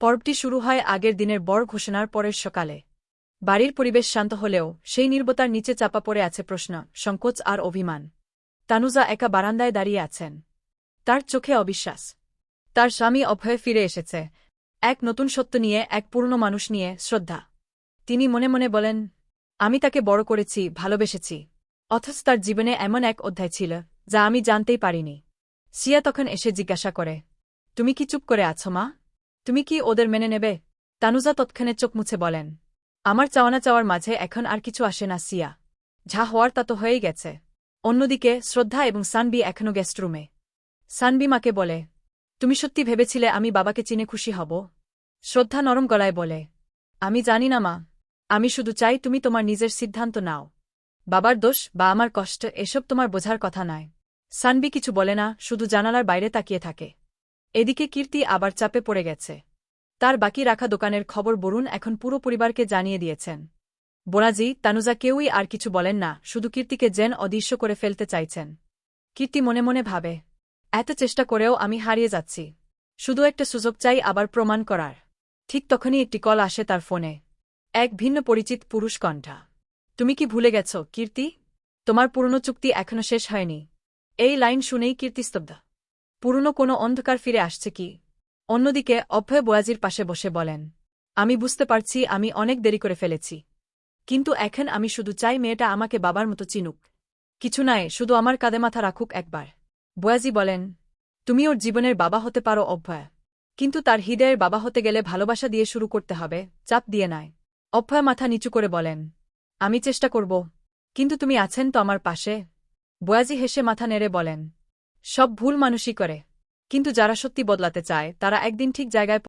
পর্বটি শুরু হয় আগের দিনের বড় ঘোষণার পরের সকালে। বাড়ির পরিবেশ শান্ত হলেও সেই নীরবতার নিচে চাপা পড়ে আছে প্রশ্ন, সংকোচ আর অভিমান। তানুজা একা বারান্দায় দাঁড়িয়ে আছেন। তার চোখে অবিশ্বাস। তার স্বামী অভয়ে ফিরে এসেছে, এক নতুন সত্য নিয়ে, এক পুরনো মানুষ নিয়ে, শ্রদ্ধা। তিনি মনে মনে বলেন, আমি তাকে বড় করেছি, ভালোবেসেছি, অথচ তার জীবনে এমন এক অধ্যায় ছিল যা আমি জানতেই পারিনি। সিয়া তখন এসে জিজ্ঞাসা করে, তুমি কি চুপ করে আছো মা? তুমি কি ওদের মেনে নেবে? তানুজা তৎক্ষণে চোখ মুছে বলেন, আমার চাওয়ানা চাওয়ার মাঝে এখন আর কিছু আসে না সিয়া। যা হওয়ার তা তো হয়েই গেছে। অন্যদিকে শ্রদ্ধা এবং সানবি এখনও গেস্ট রুমে। সানবি মাকে বলে, তুমি সত্যি ভেবেছিলে আমি বাবাকে চিনে খুশি হব? শ্রদ্ধা নরম গলায় বলে, আমি জানি না মা, আমি শুধু চাই তুমি তোমার নিজের সিদ্ধান্ত নাও। বাবার দোষ বা আমার কষ্ট এসব তোমার বোঝার কথা নয়। সানবি কিছু বলে না, শুধু জানালার বাইরে তাকিয়ে থাকে। এদিকে কীর্তি আবার চাপে পড়ে গেছে। তার বাকি রাখা দোকানের খবর বরুণ এখন পুরো পরিবারকে জানিয়ে দিয়েছেন। বোনাজি, তানুজা কেউই আর কিছু বলেন না, শুধু কীর্তিকে যেন অদৃশ্য করে ফেলতে চাইছেন। কীর্তি মনে মনে ভাবে, এত চেষ্টা করেও আমি হারিয়ে যাচ্ছি। শুধু একটা সুযোগ চাই আবার প্রমাণ করার। ঠিক তখনই একটি কল আসে তার ফোনে। এক ভিন্ন পরিচিত পুরুষ কণ্ঠা। তুমি কি ভুলে গেছ কীর্তি? তোমার পুরনো চুক্তি এখনো শেষ হয়নি। এই লাইন শুনেই কীর্তি স্তব্ধ। পুরনো কোনো অন্ধকার ফিরে আসছে কি? অন্যদিকে অভয় বোয়াজির পাশে বসে বলেন, আমি বুঝতে পারছি আমি অনেক দেরি করে ফেলেছি। কিন্তু এখন আমি শুধু চাই মেয়েটা আমাকে বাবার মতো চিনুক। কিছু নয়, শুধু আমার কাঁধে মাথা রাখুক একবার। বোয়াজি বলেন, তুমি ওর জীবনের বাবা হতে পারো অভয়, কিন্তু তার হৃদয়ের বাবা হতে গেলে ভালোবাসা দিয়ে শুরু করতে হবে, চাপ দিয়ে নয়। অভয় মাথা নিচু করে বলেন, আমি চেষ্টা করব, কিন্তু তুমি আছেন তো আমার পাশে? বোয়াজি হেসে মাথা নেড়ে বলেন, সব ভুল মানুষই করে, কিন্তু যারা সত্যি বদলাতে চায় তারা একদিন ঠিক জায়গায়